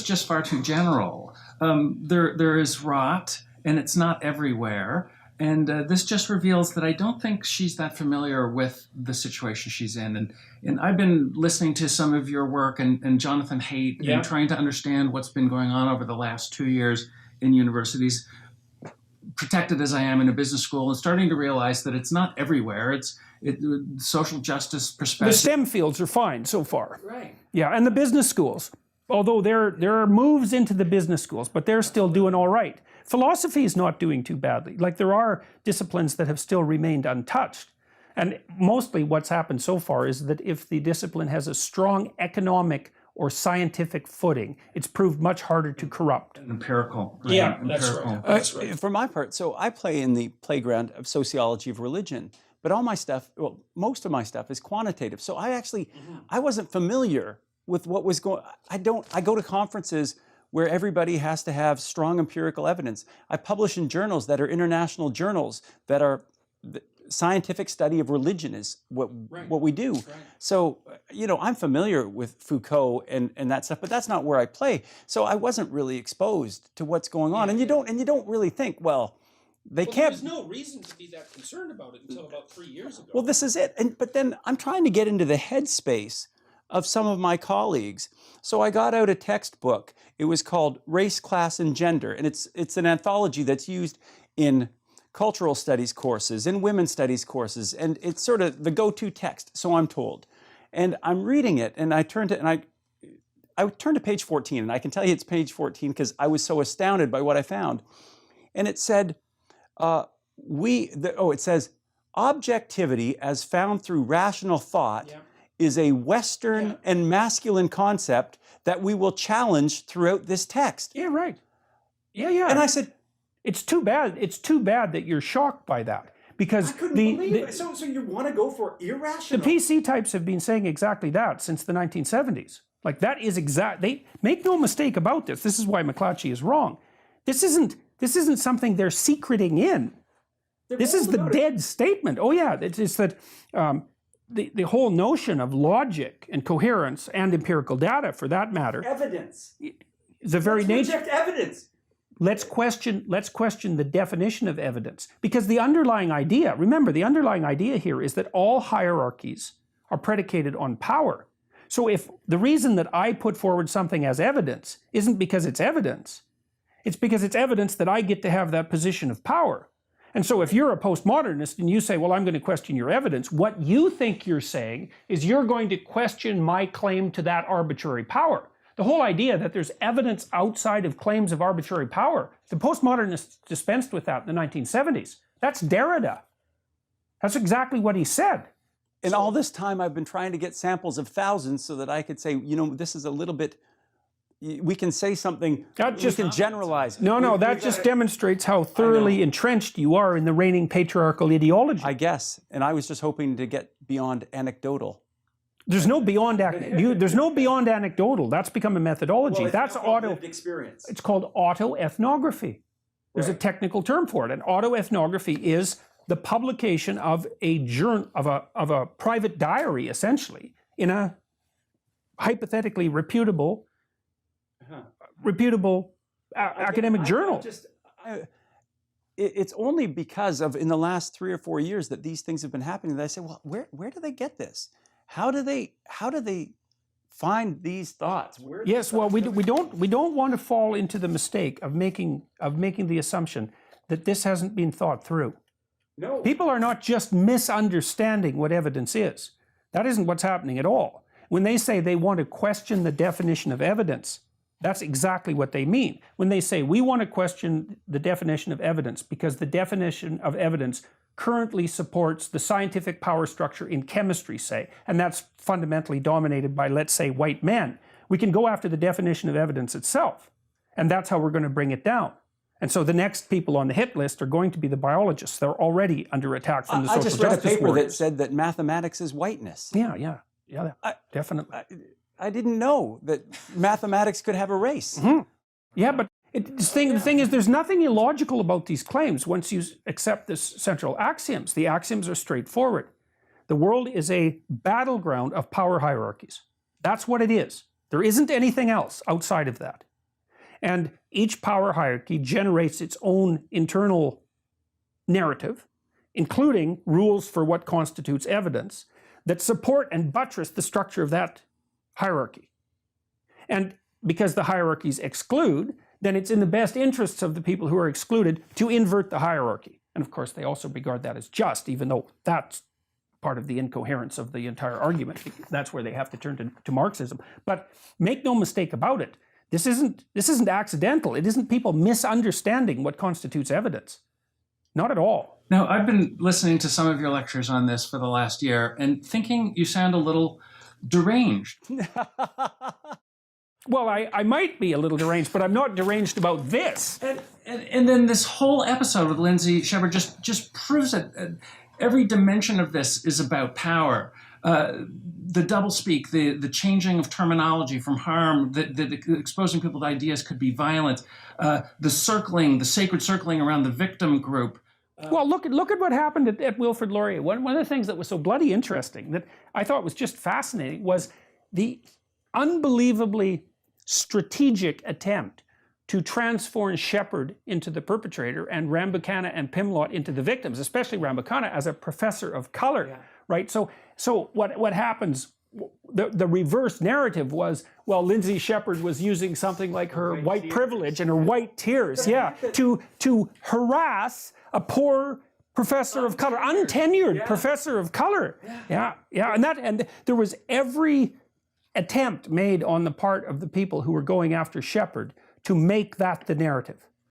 just far too general. There is rot, and it's not everywhere. And this just reveals that I don't think she's that familiar with the situation she's in. And I've been listening to some of your work and Jonathan Haidt and trying to understand what's been going on over the last 2 years in universities, protected as I am in a business school, and starting to realize that it's not everywhere. Social justice perspective. The STEM fields are fine so far. Right. Yeah, and the business schools. Although there are moves into the business schools, but they're still doing all right. Philosophy is not doing too badly. Like, there are disciplines that have still remained untouched. And mostly what's happened so far is that if the discipline has a strong economic or scientific footing, it's proved much harder to corrupt. Empirical. Right? Yeah, that's right. That's right. For my part, so I play in the playground of sociology of religion, but all my stuff, well, most of my stuff is quantitative. So I wasn't familiar with what was going. I go to conferences where everybody has to have strong empirical evidence. I publish in journals that are international journals that are scientific study of religion is what we do. Right. So, I'm familiar with Foucault and that stuff, but that's not where I play. So I wasn't really exposed to what's going on. And you don't really think, well, can't. There's no reason to be that concerned about it until about 3 years ago. Well, this is it. But then I'm trying to get into the headspace of some of my colleagues. So I got out a textbook. It was called Race, Class, and Gender. And it's an anthology that's used in cultural studies courses, in women's studies courses. And it's sort of the go-to text, so I'm told. And I'm reading it, and I turned to page 14, and I can tell you it's page 14 because I was so astounded by what I found. And it said, it says, objectivity as found through rational thought is a Western and masculine concept that we will challenge throughout this text. Yeah, right. Yeah. And I said, it's too bad. It's too bad that you're shocked by that, because I couldn't believe it. So you want to go for irrational? The PC types have been saying exactly that since the 1970s. Like, that is they make no mistake about this. This is why McClatchy is wrong. This isn't something they're secreting in. This is the dead statement. Oh yeah, it's that. The whole notion of logic and coherence and empirical data, for that matter, evidence, is the very nature. Reject evidence. Let's question the definition of evidence, because the underlying idea. Remember, the underlying idea here is that all hierarchies are predicated on power. So if the reason that I put forward something as evidence isn't because it's evidence, it's because it's evidence that I get to have that position of power. And so if you're a postmodernist and you say, well, I'm going to question your evidence, what you think you're saying is you're going to question my claim to that arbitrary power. The whole idea that there's evidence outside of claims of arbitrary power, the postmodernists dispensed with that in the 1970s. That's Derrida. That's exactly what he said. And all this time I've been trying to get samples of thousands so that I could say, this is a little bit, we can say something, we can generalize. No, that just demonstrates how thoroughly entrenched you are in the reigning patriarchal ideology. I guess, and I was just hoping to get beyond anecdotal. There's no beyond anecdotal. That's become a methodology. Well, that's lived experience. It's called autoethnography. There's a technical term for it, and autoethnography is the publication of of a private diary, essentially, in a hypothetically reputable academic journal. It's only because of in the last 3 or 4 years that these things have been happening that I say, well, where do they get this? How do they find these thoughts? Yes, well, we don't want to fall into the mistake of making the assumption that this hasn't been thought through. No. People are not just misunderstanding what evidence is. That isn't what's happening at all. When they say they want to question the definition of evidence, that's exactly what they mean. When they say we want to question the definition of evidence because the definition of evidence currently supports the scientific power structure in chemistry, say, and that's fundamentally dominated by, let's say, white men, we can go after the definition of evidence itself. And that's how we're going to bring it down. And so the next people on the hit list are going to be the biologists. They're already under attack from the social justice warriors. I just read a paper warriors. that said that mathematics is whiteness. Yeah, definitely. I didn't know that mathematics could have a race. Mm-hmm. Yeah, but the thing is, there's nothing illogical about these claims once you accept the central axioms. The axioms are straightforward. The world is a battleground of power hierarchies. That's what it is. There isn't anything else outside of that. And each power hierarchy generates its own internal narrative, including rules for what constitutes evidence, that support and buttress the structure of that hierarchy. And because the hierarchies exclude, then it's in the best interests of the people who are excluded to invert the hierarchy. And of course, they also regard that as just, even though that's part of the incoherence of the entire argument. That's where they have to turn to Marxism. But make no mistake about it, this isn't accidental. It isn't people misunderstanding what constitutes evidence. Not at all. Now, I've been listening to some of your lectures on this for the last year and thinking you sound a little deranged. Well, I might be a little deranged, but I'm not deranged about this. And then this whole episode with Lindsay Shepard just proves that every dimension of this is about power. The doublespeak, the changing of terminology from harm, the exposing people to ideas could be violent, the sacred circling around the victim group. Well, look at what happened at Wilfrid Laurier. One of the things that was so bloody interesting, that I thought was just fascinating, was the unbelievably strategic attempt to transform Shepard into the perpetrator and Rambukana and Pimlott into the victims, especially Rambukana as a professor of color, right? So what happens, the reverse narrative was, well, Lindsay Shepard was using something like her white privilege and her white tears, to harass a poor professor of color, untenured professor of color. And there was every attempt made on the part of the people who were going after Shepard to make that the narrative.